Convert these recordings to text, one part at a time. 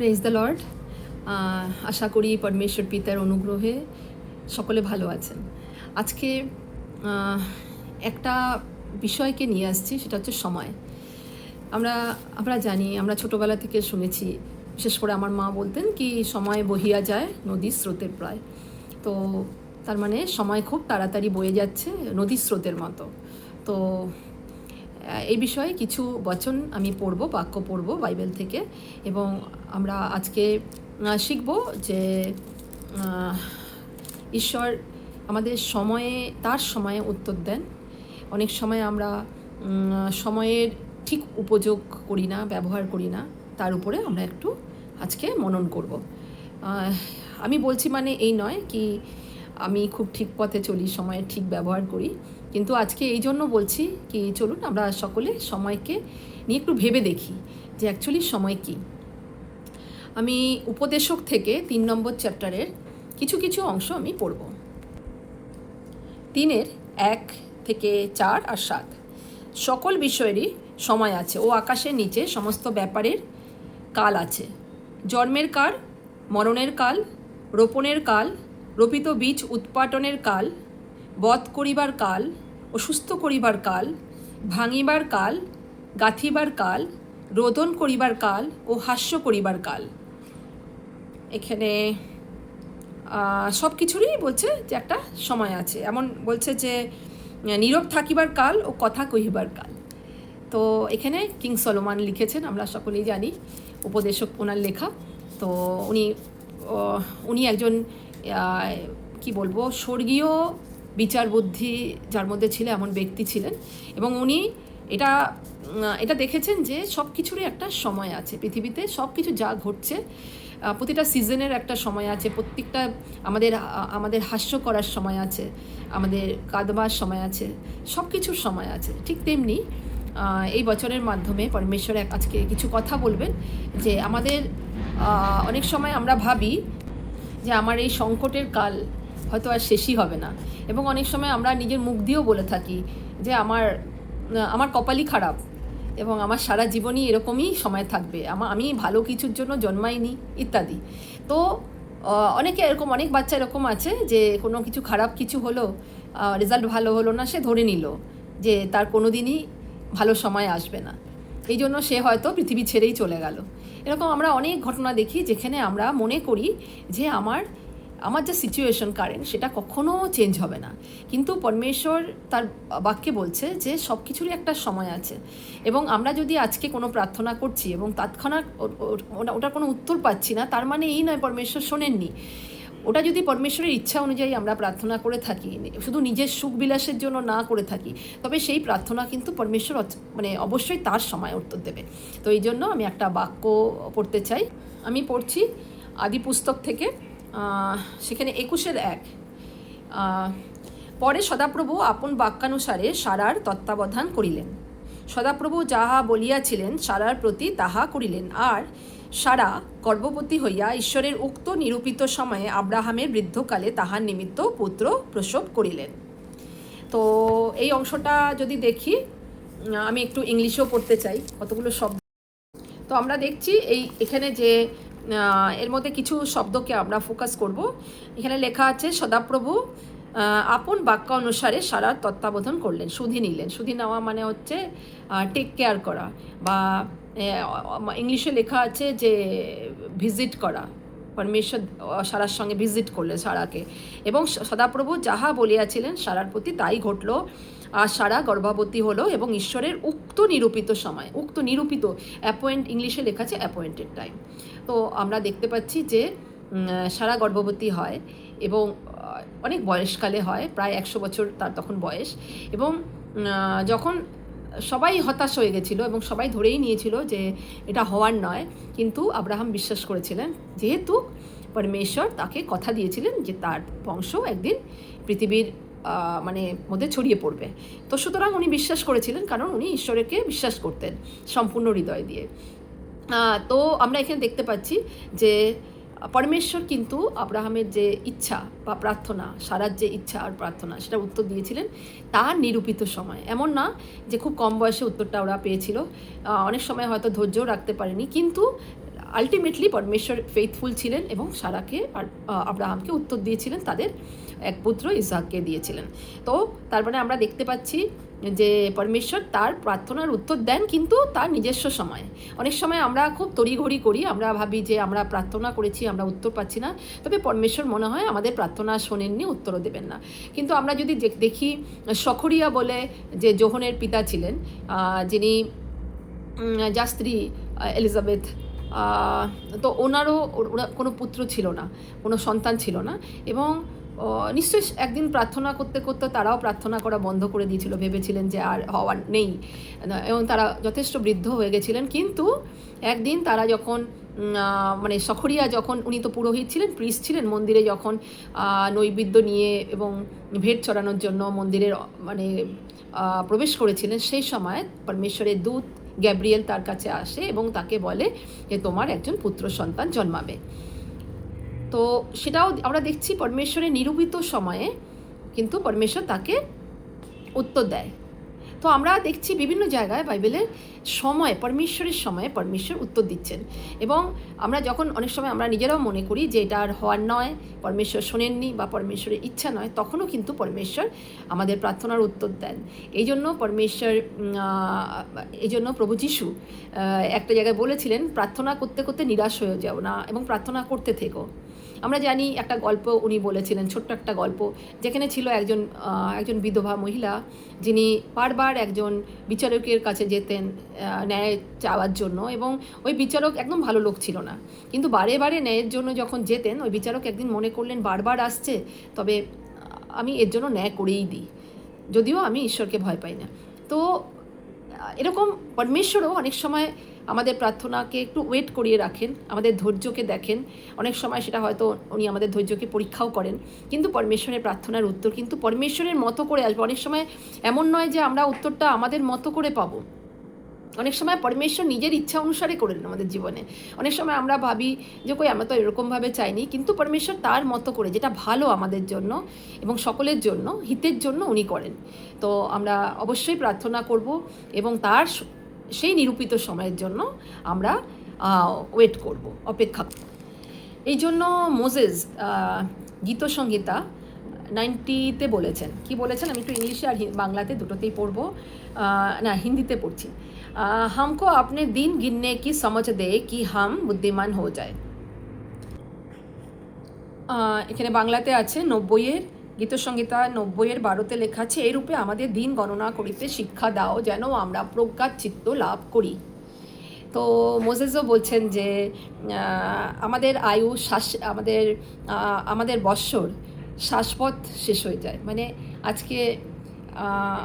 Praise the Lord. আশা করি পরমেশ্বর পিতার অনুগ্রহে সকলে ভালো আছেন। আজকে একটা বিষয়কে নিয়ে আসছি, সেটা হচ্ছে সময়। আমরা জানি, আমরা ছোটোবেলা থেকে শুনেছি, বিশেষ করে আমার মা বলতেন কি সময় বহিয়া যায় নদীর স্রোতের প্রায়। তো তার মানে সময় খুব তাড়াতাড়ি বয়ে যাচ্ছে নদীর স্রোতের মতো। তো এই বিষয়ে কিছু বচন আমি পড়ব, বাক্য পড়ব বাইবেল থেকে, এবং আমরা আজকে শিখব যে ঈশ্বর আমাদের সময়ে, তার সময়ে উত্তর দেন। অনেক সময় আমরা সময়ের ঠিক উপযোগ করি না, ব্যবহার করি না, তার উপরে আমরা একটু আজকে মনন করব। আমি বলছি মানে এই নয় কি আমি খুব ঠিক পথে চলি, সময়ের ঠিক ব্যবহার করি, কিন্তু আজকে এই জন্য বলছি কি চলুন আমরা সকলে সময়কে নিয়ে একটু ভেবে দেখি যে অ্যাকচুয়ালি সময় কী। আমি উপদেশক থেকে 3 নম্বর চ্যাপ্টারের কিছু কিছু অংশ আমি পড়ব। 3-এর 1 থেকে 4 আর 7। সকল বিষয়েরই সময় আছে ও আকাশের নিচে সমস্ত ব্যাপারের কাল আছে। জন্মের কাল, মরণের কাল, রোপণের কাল, রোপিত বীজ উৎপাটনের কাল, বধ করিবার কাল, অসুস্থ করিবার কাল, ভাঙিবার কাল, গাঁথিবার কাল, রোদন করিবার কাল ও হাস্য করিবার কাল। এখানে সব কিছুরই বলছে যে একটা সময় আছে। এমন বলছে যে নীরব থাকিবার কাল ও কথা কহিবার কাল। তো এখানে কিং সলোমন লিখেছেন, আমরা সকলেই জানি, উপদেশক ওনার লেখা। তো উনি একজন কি বলবো, স্বর্গীয় বিচার বুদ্ধি যার মধ্যে ছিল এমন ব্যক্তি ছিলেন, এবং উনি এটা দেখেছেন যে সব কিছুরই একটা সময় আছে। পৃথিবীতে সব কিছু যা ঘটছে প্রতিটা সিজনের একটা সময় আছে, প্রত্যেকটা আমাদের হাস্য করার সময় আছে, আমাদের কাঁদবার সময় আছে, সব কিছুর সময় আছে। ঠিক তেমনি এই বচনের মাধ্যমে পরমেশ্বর আজকে কিছু কথা বলবেন যে আমাদের অনেক সময় আমরা ভাবি যে আমার এই সংকটের কাল হয়তো আর শেষই হবে না, এবং অনেক সময় আমরা নিজের মুখ দিয়েও বলে থাকি যে আমার কপালই খারাপ এবং আমার সারা জীবনই এরকমই সময় থাকবে, আমি ভালো কিছুর জন্য জন্মাইনি ইত্যাদি। তো অনেকে এরকম, অনেক বাচ্চা এরকম আছে যে কোনো কিছু খারাপ কিছু হলো, রেজাল্ট ভালো হলো না, সে ধরে নিল যে তার কোনো দিনই ভালো সময় আসবে না, এই জন্য সে হয়তো পৃথিবী ছেড়েই চলে গেল। এরকম আমরা অনেক ঘটনা দেখি যেখানে আমরা মনে করি যে আমার যে সিচুয়েশন কারেন্ট সেটা কখনো চেঞ্জ হবে না, কিন্তু পরমেশ্বর তার বাক্যে বলছে যে সব কিছুরই একটা সময় আছে। এবং আমরা যদি আজকে কোনো প্রার্থনা করছি এবং তৎক্ষণাৎ ওটার কোনো উত্তর পাচ্ছি না, তার মানে এই নয় পরমেশ্বর শোনেননি। ওটা যদি পরমেশ্বরের ইচ্ছা অনুযায়ী আমরা প্রার্থনা করে থাকি, শুধু নিজের সুখ বিলাসের জন্য না করে থাকি, তবে সেই প্রার্থনা কিন্তু পরমেশ্বর অবশ্যই তার সময় উত্তর দেবে। তো এই জন্য আমি একটা বাক্য পড়তে চাই। আমি পড়ছি আদি পুস্তক থেকে, সেখানে 21-এর 1। পরে সদাপ্রভু আপন বাক্যানুসারে সারার তত্ত্বাবধান করিলেন। সদাপ্রভু যাহা বলিয়াছিলেন সারার প্রতি তাহা করিলেন, আর সারা গর্ভবতী হইয়া ঈশ্বরের উক্ত নিরূপিত সময়ে আব্রাহামের বৃদ্ধকালে তাহার নিমিত্ত পুত্র প্রসব করিলেন। তো এই অংশটা যদি দেখি, আমি একটু ইংলিশেও পড়তে চাই কতগুলো শব্দ। তো আমরা দেখছি এখানে যে এর মধ্যে কিছু শব্দকে আমরা ফোকাস করব। এখানে লেখা আছে সদাপ্রভু আপন বাক্য অনুসারে সারার তত্ত্বাবধান করলেন, সুধি নিলেন। সুধি নেওয়া মানে হচ্ছে টেক কেয়ার করা, বা ইংলিশে লেখা আছে যে ভিজিট করা। পরমেশ্বর সারার সঙ্গে ভিজিট করলেন সারাকে, এবং সদাপ্রভু যাহা বলিয়াছিলেন সারার প্রতি তাই ঘটল, আর সারা গর্ভবতী হলো এবং ঈশ্বরের উক্ত নিরূপিত সময়, উক্ত নিরূপিত ইংলিশে লেখা আছে অ্যাপয়েন্টেড টাইম। তো আমরা দেখতে পাচ্ছি যে সারা গর্ভবতী হয় এবং অনেক বয়সকালে হয়, প্রায় 100 বছর তার তখন বয়স। এবং যখন সবাই হতাশ হয়ে গেছিলো এবং সবাই ধরেই নিয়েছিল যে এটা হওয়ার নয়, কিন্তু আব্রাহাম বিশ্বাস করেছিলেন, যেহেতু পরমেশ্বর তাকে কথা দিয়েছিলেন যে তার বংশ একদিন পৃথিবীর মধ্যে ছড়িয়ে পড়বে। তো সুতরাং উনি বিশ্বাস করেছিলেন, কারণ উনি ঈশ্বরকে বিশ্বাস করতেন সম্পূর্ণ হৃদয় দিয়ে। তো আমরা এখানে দেখতে পাচ্ছি যে পরমেশ্বর কিন্তু আব্রাহামের যে ইচ্ছা বা প্রার্থনা, সারার যে ইচ্ছা আর প্রার্থনা, সেটা উত্তর দিয়েছিলেন তার নিরূপিত সময়। এমন না যে খুব কম বয়সে উত্তরটা ওরা পেয়েছিল, অনেক সময় হয়তো ধৈর্যও রাখতে পারেনি, কিন্তু আলটিমেটলি পরমেশ্বর ফেইথফুল ছিলেন এবং সারাকে আর আব্রাহামকে উত্তর দিয়েছিলেন, তাদের এক পুত্র ইসহাককে দিয়েছিলেন। তো তারপরে আমরা দেখতে পাচ্ছি যে পরমেশ্বর তার প্রার্থনার উত্তর দেন, কিন্তু তার নিজস্ব সময়ে। অনেক সময় আমরা খুব তড়িঘড়ি করি, আমরা ভাবি যে আমরা প্রার্থনা করেছি, আমরা উত্তর পাচ্ছি না, তবে পরমেশ্বর মনে হয় আমাদের প্রার্থনা শোনেননি, উত্তরও দেবেন না। কিন্তু আমরা যদি দেখি সখরিয়া বলে যে যোহনের পিতা ছিলেন, যিনি যার স্ত্রী এলিজাবেথ, তো ওনারও কোনো পুত্র ছিল না, কোনো সন্তান ছিল না, এবং নিশ্চয়ই একদিন প্রার্থনা করতে করতে তারাও প্রার্থনা করা বন্ধ করে দিয়েছিল, ভেবেছিলেন যে আর হওয়ার নেই, এবং তারা যথেষ্ট বৃদ্ধ হয়ে গেছিলেন। কিন্তু একদিন তারা যখন মানে সখরিয়া যখন, উনি তো পুরোহিত ছিলেন, প্রিস্ট ছিলেন, মন্দিরে যখন নৈবেদ্য নিয়ে এবং ভেট চড়ানোর জন্য মন্দিরের মানে প্রবেশ করেছিলেন, সেই সময় পরমেশ্বরের দূত গ্যাব্রিয়েল তার কাছে আসে এবং তাকে বলে যে তোমার একজন পুত্র সন্তান জন্মাবে। তো সেটাও আমরা দেখছি পরমেশ্বরের নিরূপিত সময়ে কিন্তু পরমেশ্বর তাকে উত্তর দেয়। তো আমরা দেখছি বিভিন্ন জায়গায় বাইবেলের সময়, পরমেশ্বরের সময়ে পরমেশ্বর উত্তর দিচ্ছেন, এবং আমরা যখন অনেক সময় আমরা নিজেরাও মনে করি যে এটা আর হওয়ার নয়, পরমেশ্বর শোনেননি বা পরমেশ্বরের ইচ্ছা নয়, তখনও কিন্তু পরমেশ্বর আমাদের প্রার্থনার উত্তর দেন। এই জন্য পরমেশ্বর, এই জন্য প্রভু যিশু একটা জায়গায় বলেছিলেন, প্রার্থনা করতে করতে নিরাশ হয়ে যাও না এবং প্রার্থনা করতে থেকো। আমরা জানি একটা গল্প উনি বলেছিলেন, ছোট্ট একটা গল্প, যেখানে ছিল একজন বিধবা মহিলা, যিনি বারবার একজন বিচারকের কাছে যেতেন ন্যায় চাওয়ার জন্য, এবং ওই বিচারক একদম ভালো লোক ছিল না, কিন্তু বারে বারে ন্যায়ের জন্য যখন যেতেন, ওই বিচারক একদিন মনে করলেন বারবার আসছে, তবে আমি এর জন্য ন্যায় করেই দিই, যদিও আমি ঈশ্বরকে ভয় পাই না। তো এরকম পরমেশ্বরও অনেক সময় আমাদের প্রার্থনাকে একটু ওয়েট করিয়ে রাখেন, আমাদের ধৈর্যকে দেখেন। অনেক সময় সেটা হয়তো উনি আমাদের ধৈর্যকে পরীক্ষাও করেন, কিন্তু পরমেশ্বরের প্রার্থনার উত্তর কিন্তু পরমেশ্বরের মতো করে আসবে। অনেক সময় এমন নয় যে আমরা উত্তরটা আমাদের মতো করে পাবো, অনেক সময় পরমেশ্বর নিজের ইচ্ছা অনুসারে করেন আমাদের জীবনে। অনেক সময় আমরা ভাবি যে কই আমরা তো এরকমভাবে চাইনি, কিন্তু পরমেশ্বর তার মতো করে, যেটা ভালো আমাদের জন্য এবং সকলের জন্য, হিতের জন্য উনি করেন। তো আমরা অবশ্যই প্রার্থনা করব এবং তার সেই নিরূপিত সময়ের জন্য আমরা ওয়েট করব, অপেক্ষা করব। এই জন্য মোজেস গীতসংহিতা 90-তে বলেছেন, কি বলেছেন, আমি একটু ইংলিশে আর বাংলাতে দুটোতেই পড়বো, না হিন্দিতে পড়ছি। हमको अपने दिन गिनने की समझ दे कि हम बुद्धिमान हो जाए। এখানে বাংলাতে আছে 90-এর গীতসংহিতা 90-এর 12-তে লেখা আছে, এই রূপে আমাদের দিন গণনা করিতে শিক্ষা দাও, যেন আমরা প্রজ্ঞাত চিত্ত লাভ করি। তো মোজেসও বলছেন যে আমাদের আয়ু আমাদের বৎসর শ্বাসপথ শেষ হয়ে যায়। মানে আজকে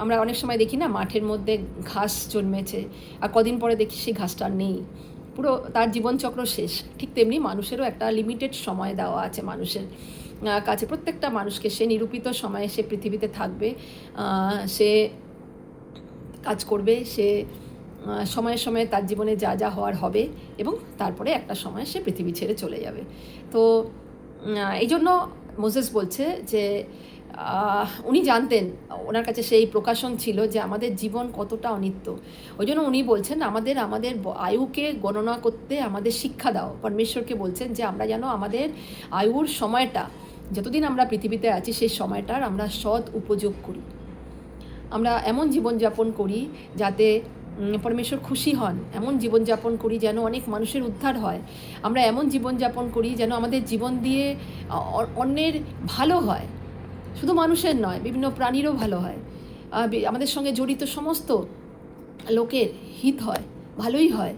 আমরা অনেক সময় দেখি না, মাঠের মধ্যে ঘাস জন্মেছে, আর কদিন পরে দেখি সেই ঘাসটা নেই, পুরো তার জীবনচক্র শেষ। ঠিক তেমনি মানুষেরও একটা লিমিটেড সময় দেওয়া আছে মানুষের কাছে। প্রত্যেকটা মানুষকে সে নিরূপিত সময়ে সে পৃথিবীতে থাকবে, সে কাজ করবে, সে সময়ে সময়ে তার জীবনে যা যা হওয়ার হবে, এবং তারপরে একটা সময় সে পৃথিবী ছেড়ে চলে যাবে। তো এই জন্য মোজেস বলছে যে উনি জানতেন, ওনার কাছে সেই প্রকাশন ছিল যে আমাদের জীবন কতটা অনিত্য। ওই জন্য উনি বলছেন আমাদের আয়ুকে গণনা করতে আমাদের শিক্ষা দাও। পরমেশ্বরকে বলছেন যে আমরা যেন আমাদের আয়ুর সময়টা, যতদিন আমরা পৃথিবীতে আছি, সেই সময়টার আমরা সৎ উপযোগ করি, আমরা এমন জীবনযাপন করি যাতে পরমেশ্বর খুশি হন, এমন জীবনযাপন করি যেন অনেক মানুষের উদ্ধার হয়, আমরা এমন জীবনযাপন করি যেন আমাদের জীবন দিয়ে অন্যের ভালো হয়, শুধু মানুষের নয়, বিভিন্ন প্রাণীরও ভালো হয়, আমাদের সঙ্গে জড়িত সমস্ত লোকের হিত হয়, ভালোই হয়।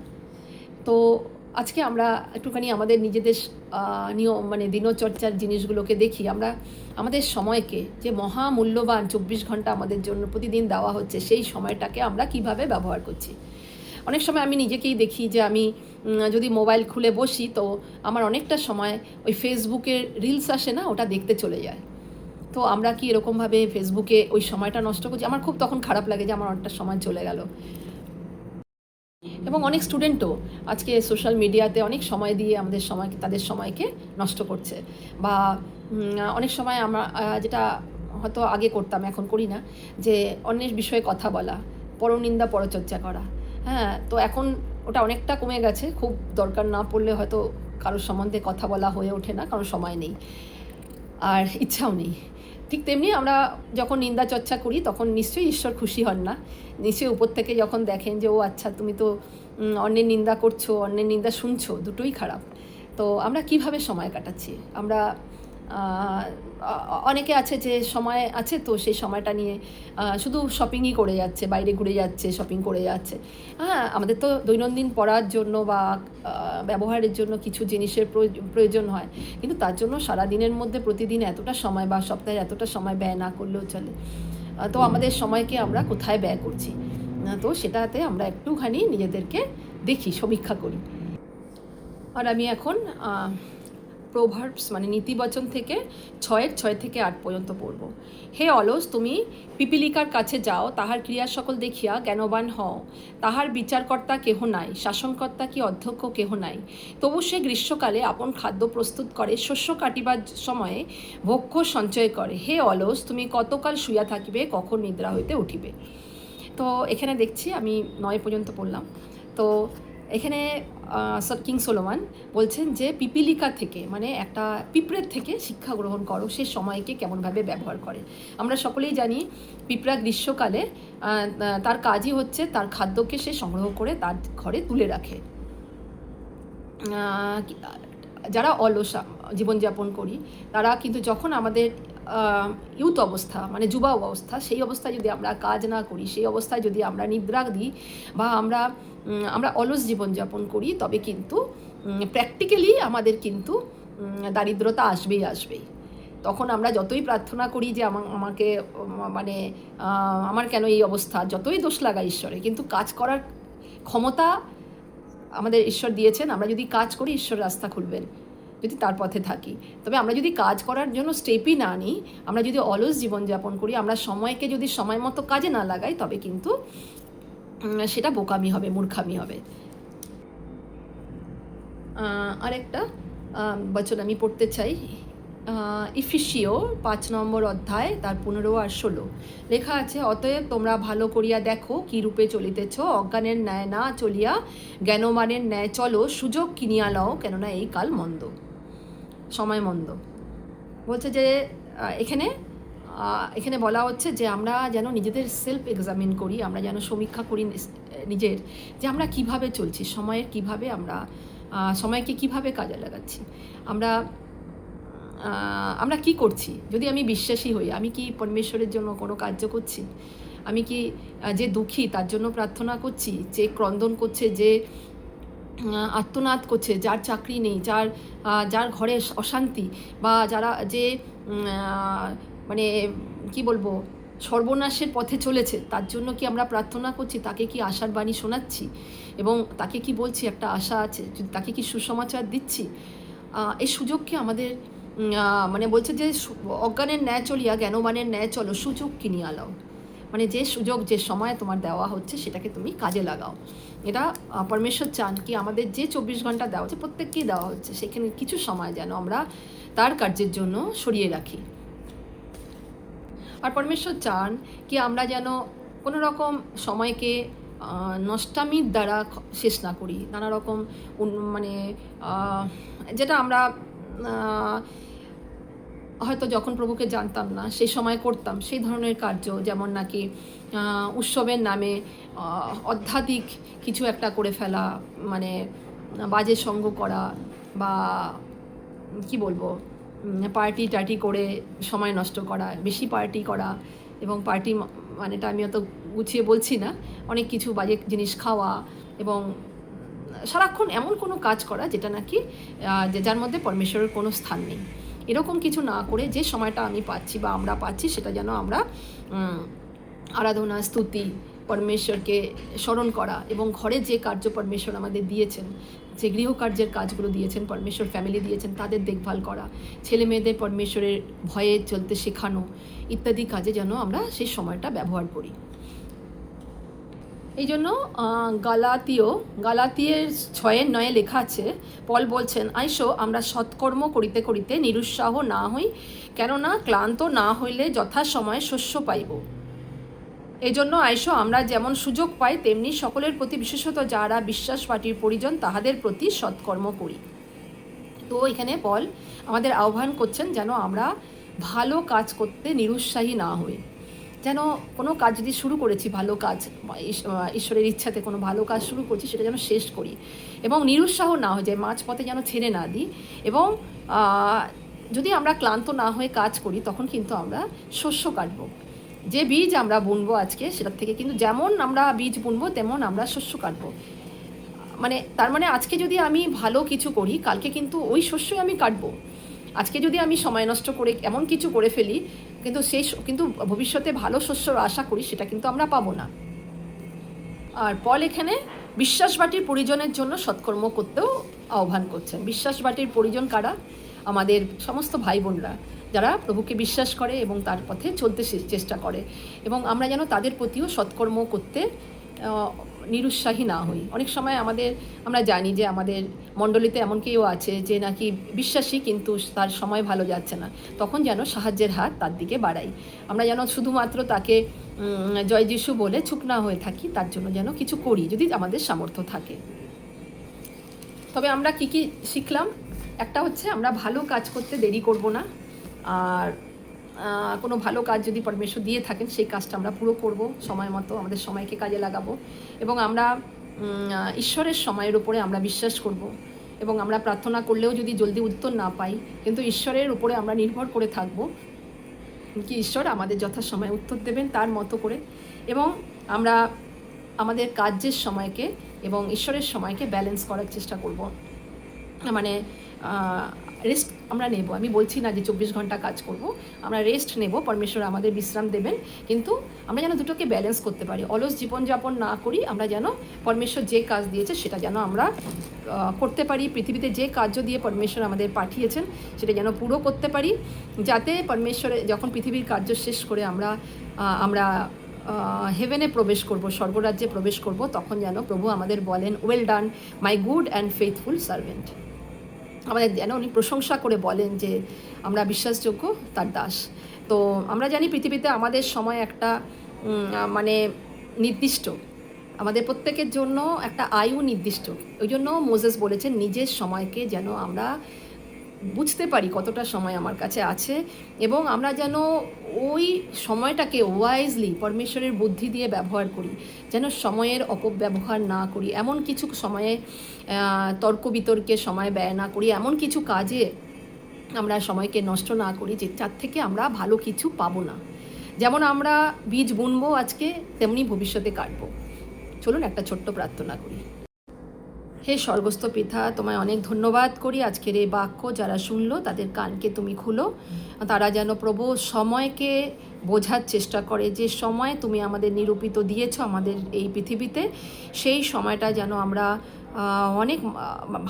তো আজকে আমরা একটুখানি আমাদের নিজেদের নিয়ম মানে দিনচর্চার জিনিসগুলোকে দেখি, আমরা আমাদের সময়কে, যে মহামূল্যবান 24 ঘন্টা আমাদের জন্য প্রতিদিন দেওয়া হচ্ছে, সেই সময়টাকে আমরা কিভাবে ব্যবহার করছি। অনেক সময় আমি নিজেকেই দেখি যে আমি যদি মোবাইল খুলে বসি, তো আমার অনেকটা সময় ওই ফেসবুকের রিলস আসে না, ওটা দেখতে চলে যায়। তো আমরা কি এরকমভাবে ফেসবুকে ওই সময়টা নষ্ট করছি? আমার খুব তখন খারাপ লাগে যে আমার অনেকটা সময় চলে গেল। এবং অনেক স্টুডেন্টও আজকে সোশ্যাল মিডিয়াতে অনেক সময় দিয়ে তাদের সময়কে নষ্ট করছে। বা অনেক সময় আমরা যেটা হয়তো আগে করতাম, এখন করি না, যে অন্যের বিষয়ে কথা বলা, পরনিন্দা পরচর্চা করা। হ্যাঁ, তো এখন ওটা অনেকটা কমে গেছে, খুব দরকার না পড়লে হয়তো কারোর সম্বন্ধে কথা বলা হয়ে ওঠে না, কারণ সময় নেই আর ইচ্ছাও নেই। ঠিক তেমনি আমরা যখন নিন্দা চর্চা করি তখন নিশ্চয়ই ঈশ্বর খুশি হন না, নিশ্চয়ই উপর থেকে যখন দেখেন যে ও আচ্ছা তুমি তো অন্যের নিন্দা করছো, অন্যের নিন্দা শুনছো, দুটোই খারাপ। তো আমরা কিভাবে সময় কাটাচ্ছি? আমরা অনেকে আছে যে সময় আছে তো সেই সময়টা নিয়ে শুধু শপিংই করে যাচ্ছে, বাইরে ঘুরে যাচ্ছে, শপিং করে যাচ্ছে। হ্যাঁ, আমাদের তো দৈনন্দিন পড়ার জন্য বা ব্যবহারের জন্য কিছু জিনিসের প্রয়োজন হয়, কিন্তু তার জন্য সারাদিনের মধ্যে প্রতিদিন এতটা সময় বা সপ্তাহে এতটা সময় ব্যয় না করলেও চলে। তো আমাদের সময়কে আমরা কোথায় ব্যয় করছি, তো সেটাতে আমরা একটুখানি নিজেদেরকে দেখি, সমীক্ষা করি। আর আমি এখন প্রোভার্বস মানে নীতিবচন থেকে 6 থেকে 8 পর্যন্ত পড়ব। হে অলস, তুমি পিপিলিকার কাছে যাও, তাহার ক্রিয়া সকল দেখিয়া জ্ঞানবান হও। তাহার বিচারকর্তা কেহ নাই, শাসনকর্তা কি অধ্যক্ষ কেহ নাই। তবু সে গ্রীষ্মকালে আপন খাদ্য প্রস্তুত করে, শস্য কাটিবার সময়ে ভক্ষ্য সঞ্চয় করে। হে অলস, তুমি কতকাল শুইয়া থাকিবে, কখন নিদ্রা হইতে উঠিবে। তো এখানে দেখছি আমি 9 পর্যন্ত পড়লাম। তো এখানে কিং সোলোমান বলছেন যে পিপিলিকা থেকে, মানে একটা পিঁপড়ের থেকে শিক্ষা গ্রহণ করো, সে সময়কে কেমনভাবে ব্যবহার করে। আমরা সকলেই জানি পিঁপড়া গ্রীষ্মকালে তার কাজই হচ্ছে তার খাদ্যকে সে সংগ্রহ করে তার ঘরে তুলে রাখে। যারা অলসা জীবনযাপন করি তারা কিন্তু যখন আমাদের ইউথ অবস্থা মানে যুবা অবস্থা, সেই অবস্থায় যদি আমরা কাজ না করি, সেই অবস্থায় যদি আমরা নিদ্রা দিই বা আমরা অলস জীবনযাপন করি, তবে কিন্তু প্র্যাকটিক্যালি আমাদের কিন্তু দারিদ্রতা আসবেই। তখন আমরা যতই প্রার্থনা করি যে আমাকে মানে আমার কেন এই অবস্থা, যতই দোষ লাগাই ঈশ্বরে, কিন্তু কাজ করার ক্ষমতা আমাদের ঈশ্বর দিয়েছেন। আমরা যদি কাজ করি, ঈশ্বর রাস্তা খুলবেন যদি তার পথে থাকি। তবে আমরা যদি কাজ করার জন্য স্টেপই না নিই, আমরা যদি অলস জীবনযাপন করি, আমরা সময়কে যদি সময় মতো কাজে না লাগাই, তবে কিন্তু সেটা বোকামি হবে, মূর্খামি হবে। আরেকটা বচন আমি পড়তে চাই, ইফিসিও 5 নম্বর অধ্যায় তার 15 আর 16 লেখা আছে, অতএব তোমরা ভালো করিয়া দেখো কি রূপে চলিতেছ, অজ্ঞানের ন্যায় না চলিয়া জ্ঞানমানের ন্যায় চলো, সুযোগ কিনিয়া লও, কেননা এই কাল মন্দ, সময় মন্দ। বলছে যে এখানে বলা হচ্ছে যে আমরা যেন নিজেদের সেলফ এক্সামিন করি, আমরা যেন সমীক্ষা করি নিজের, যে আমরা কিভাবে চলছি, সময়ের কিভাবে আমরা সময়কে কিভাবে কাজে লাগাচ্ছি, আমরা কি করছি। যদি আমি বিশ্বাসী হই, আমি কি পরমেশ্বরের জন্য কোনো কার্য করছি? আমি কি যে দুঃখী তার জন্য প্রার্থনা করছি, যে ক্রন্দন করছে, যে আত্মনাদ করছে, যার চাকরি নেই, যার ঘরে অশান্তি, বা যারা যে মানে কি বলবো সর্বনাশের পথে চলেছে, তার জন্য কি আমরা প্রার্থনা করছি? তাকে কি আশার বাণী শোনাচ্ছি এবং তাকে কি বলছি একটা আশা আছে, তাকে কি সুসমাচার দিচ্ছি? এই সুযোগকে আমাদের মানে বলছে যে অজ্ঞানের ন্যায় চলিয়া জ্ঞানবানের ন্যায় চলো, সুযোগ কিনিয়া লাও। মানে যে সুযোগ, যে সময় তোমার দেওয়া হচ্ছে, সেটাকে তুমি কাজে লাগাও। এটা পরমেশ্বর চান কি আমাদের যে 24 ঘন্টা দেওয়া হচ্ছে, প্রত্যেককেই দেওয়া হচ্ছে, সেখানে কিছু সময় যেন আমরা তার কার্যের জন্য সরিয়ে রাখি। আর পরমেশ্বর চান কি আমরা যেন কোনো রকম সময়কে নষ্টামির দ্বারা শেষ না করি, নানা রকম মানে যেটা আমরা হয়তো যখন প্রভুকে জানতাম না সেই সময় করতাম, সেই ধরনের কার্য, যেমন নাকি উৎসবের নামে অধ্যাত্মিক কিছু একটা করে ফেলা, মানে বাজে সঙ্গ করা, বা কি বলবো পার্টি টার্টি করে সময় নষ্ট করা, বেশি পার্টি করা, এবং পার্টি মানেটা আমি অত গুছিয়ে বলছি না, অনেক কিছু বাজে জিনিস খাওয়া এবং সারাক্ষণ এমন কোনো কাজ করা যেটা নাকি যার মধ্যে পরমেশ্বরের কোনো স্থান নেই। এরকম কিছু না করে যে সময়টা আমি পাচ্ছি বা আমরা পাচ্ছি, সেটা যেন আমরা আরাধনা, স্তুতি, পরমেশ্বরকে স্মরণ করা, এবং ঘরে যে কার্য পরমেশ্বর আমাদের দিয়েছেন, যে গৃহকার্যের কাজগুলো দিয়েছেন পরমেশ্বর, ফ্যামিলি দিয়েছেন, তাদের দেখভাল করা, ছেলে মেয়েদের পরমেশ্বরের ভয়ে চলতে শেখানো ইত্যাদি কাজে যেন আমরা সেই সময়টা ব্যবহার করি। এই জন্য গালাতীয়ের 6:9 লেখা আছে, পল বলছেন, আইসো আমরা সৎকর্ম করিতে করিতে নিরুৎসাহ না হই, কেননা ক্লান্ত না হইলে যথাসময়ে শস্য পাইব। এই জন্য আইসো আমরা যেমন সুযোগ পাই তেমনি সকলের প্রতি, বিশেষত যারা বিশ্বাস পার্টির পরিজন, তাহাদের প্রতি সৎকর্ম করি। তো এখানে পল আমাদের আহ্বান করছেন যেন আমরা ভালো কাজ করতে নিরুৎসাহী না হই, যেন কোনো কাজ যদি শুরু করেছি, ভালো কাজ, ঈশ্বরের ইচ্ছাতে কোনো ভালো কাজ শুরু করছি, সেটা যেন শেষ করি এবং নিরুৎসাহ না হয়ে যায়, মাঝপথে যেন ছেড়ে না দিই। এবং যদি আমরা ক্লান্ত না হয়ে কাজ করি তখন কিন্তু আমরা শস্য কাটবো। যে বীজ আমরা বুনবো আজকে, সেটার থেকে কিন্তু যেমন আমরা বীজ বুনবো তেমন আমরা শস্য কাটবো। মানে তার মানে আজকে যদি আমি ভালো কিছু করি, কালকে কিন্তু ওই শস্যই আমি কাটবো। আজকে যদি আমি সময় নষ্ট করে এমন কিছু করে ফেলি, কিন্তু ভবিষ্যতে ভালো শস্যর আশা করি, সেটা কিন্তু আমরা পাবো না। আর পল এখানে বিশ্বাসবাটির পরিজনের জন্য সৎকর্ম করতেও আহ্বান করছেন। বিশ্বাসবাটির পরিজন কারা? আমাদের সমস্ত ভাই বোনরা যারা প্রভুকে বিশ্বাস করে এবং তার পথে চলতে চেষ্টা করে, এবং আমরা যেন তাদের প্রতিও সৎকর্ম করতে নিরুৎসাহী না হই। অনেক সময় আমরা জানি যে আমাদের মণ্ডলীতে এমন কেউ আছে যে নাকি বিশ্বাসী কিন্তু তার সময় ভালো যাচ্ছে না, তখন যেন সাহায্যের হাত তার দিকে বাড়াই। আমরা যেন শুধুমাত্র তাকে জয় যিশু বলে চুপ না হয়ে থাকি, তার জন্য যেন কিছু করি যদি আমাদের সামর্থ্য থাকে। তবে আমরা কি শিখলাম? একটা হচ্ছে আমরা ভালো কাজ করতে দেরি করব না, আর কোনো ভালো কাজ যদি পরমেশ্বর দিয়ে থাকেন সেই কাজটা আমরা পুরো করব সময় মতো, আমাদের সময়কে কাজে লাগাবো, এবং আমরা ঈশ্বরের সময়ের উপরে আমরা বিশ্বাস করব, এবং আমরা প্রার্থনা করলেও যদি জলদি উত্তর না পাই, কিন্তু ঈশ্বরের উপরে আমরা নির্ভর করে থাকব কি ঈশ্বর আমাদের যথাসময়ে উত্তর দেবেন তার মতো করে, এবং আমরা আমাদের কাজের সময়কে এবং ঈশ্বরের সময়কে ব্যালেন্স করার চেষ্টা করব। মানে রেস্ট আমরা নেব, আমি বলছি না যে 24 ঘন্টা কাজ করব, আমরা রেস্ট নেব, পরমেশ্বর আমাদের বিশ্রাম দেবেন, কিন্তু আমরা যেন দুটোকে ব্যালেন্স করতে পারি, অলস জীবনযাপন না করি, আমরা যেন পরমেশ্বর যে কাজ দিয়েছে সেটা যেন আমরা করতে পারি, পৃথিবীতে যে কার্য দিয়ে পরমেশ্বর আমাদের পাঠিয়েছেন সেটা যেন পুরো করতে পারি, যাতে পরমেশ্বরের যখন পৃথিবীর কার্য শেষ করে আমরা হেভেনে প্রবেশ করব, স্বর্গরাজ্যে প্রবেশ করব, তখন যেন প্রভু আমাদের বলেন, well done my good and faithful servant. আমাদের যেন উনি প্রশংসা করে বলেন যে আমরা বিশ্বাসযোগ্য তার দাস। তো আমরা জানি পৃথিবীতে আমাদের সময় একটা মানে নির্দিষ্ট, আমাদের প্রত্যেকের জন্য একটা আয়ু নির্দিষ্ট। ওই জন্য মোজেস বলেছেন নিজের সময়কে যেন আমরা বুঝতে পারি কতটা সময় আমার কাছে আছে, এবং আমরা যেন ওই সময়টাকে ওয়াইজলি পরমেশ্বরের বুদ্ধি দিয়ে ব্যবহার করি, যেন সময়ের অপব্যবহার না করি, এমন কিছু সময়ে তর্ক বিতর্কে সময় ব্যয় না করি, এমন কিছু কাজে আমরা সময়কে নষ্ট না করি যে যার থেকে আমরা ভালো কিছু পাবো না। যেমন আমরা বীজ বুনবো আজকে, তেমনি ভবিষ্যতে কাটবো। চলুন একটা ছোট্ট প্রার্থনা করি। হে স্বর্গস্থ পিতা, তোমায় অনেক ধন্যবাদ করি আজকের এই বাক্য যারা শুনলো তাদের কানকে তুমি খুলো, তারা যেন প্রভু সময়কে বোঝার চেষ্টা করে, যে সময় তুমি আমাদের নিরূপিত দিয়েছো আমাদের এই পৃথিবীতে, সেই সময়টা যেন আমরা অনেক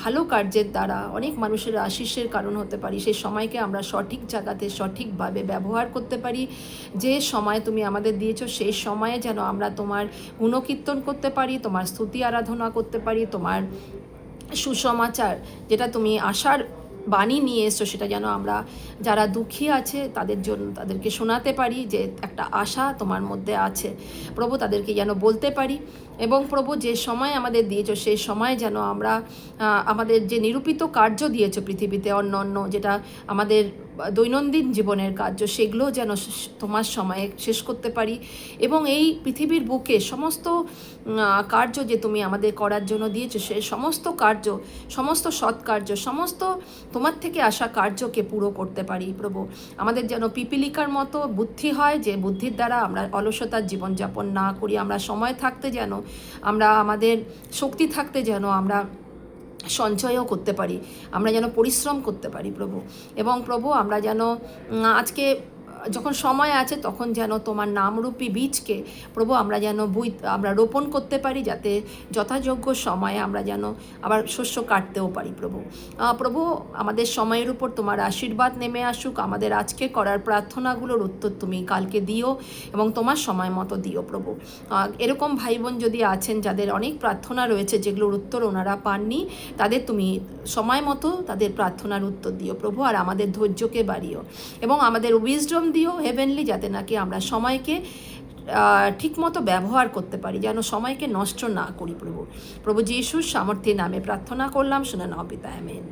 ভালো কার্যের দ্বারা অনেক মানুষের আশীর্ষের কারণ হতে পারি, সেই সময়কে আমরা সঠিক জায়গাতে সঠিকভাবে ব্যবহার করতে পারি। যে সময় তুমি আমাদের দিয়েছো সেই সময়ে যেন আমরা তোমার গুণকীর্তন করতে পারি, তোমার স্তুতি আরাধনা করতে পারি, তোমার সুসমাচার যেটা তুমি আশার বাণী নিয়ে এসছো সেটা যেন আমরা যারা দুঃখী আছে তাদেরকে শোনাতে পারি যে একটা আশা তোমার মধ্যে আছে প্রভু, তাদেরকে যেন বলতে পারি। এবং প্রভু যে সময় আমাদের দিয়েছো সেই সময় যেন আমরা আমাদের যে নিরূপিত কার্য দিয়েছো পৃথিবীতে অন্য যেটা আমাদের দৈনন্দিন জীবনের কার্য, সেগুলো যেন তোমার সময়ে শেষ করতে পারি, এবং এই পৃথিবীর বুকে সমস্ত কার্য যে তুমি আমাদের করার জন্য দিয়েছো সেই সমস্ত কার্য, সমস্ত সৎকার্য, সমস্ত তোমার থেকে আসা কার্যকে পুরো করতে পারি প্রভু। আমাদের যেন পিপিলিকার মতো বুদ্ধি হয়, যে বুদ্ধির দ্বারা আমরা অলসতার জীবনযাপন না করি, আমরা সময় থাকতে যেন আমরা আমাদের শক্তি থাকতে যেন আমরা সঞ্চয়ও করতে পারি, আমরা যেন পরিশ্রম করতে পারি প্রভু। এবং প্রভু আমরা যেন আজকে যখন সময় আছে তখন যেন তোমার নামরূপী বীজকে প্রভু আমরা রোপণ করতে পারি, যাতে যথাযোগ্য সময়ে আমরা যেন আবার শস্য কাটতেও পারি প্রভু। প্রভু আমাদের সময়ের উপর তোমার আশীর্বাদ নেমে আসুক, আমাদের আজকে করার প্রার্থনাগুলোর উত্তর তুমি কালকে দিও এবং তোমার সময় মতো দিও প্রভু। এরকম ভাই বোন যদি আছেন যাদের অনেক প্রার্থনা রয়েছে যেগুলোর উত্তর ওনারা পাননি, তাদের তুমি সময় মতো তাদের প্রার্থনার উত্তর দিও প্রভু, আর আমাদের ধৈর্যকে বাড়িও এবং আমাদের উইজডম দিও হেভেনলি, যাতে নাকি আমরা সময়কে ঠিকমতো ব্যবহার করতে পারি, যেন সময়কে নষ্ট না করি। প্রভু যিশুর সামর্থ্যের নামে প্রার্থনা করলাম, শুনে নাও পিতা, আমেন।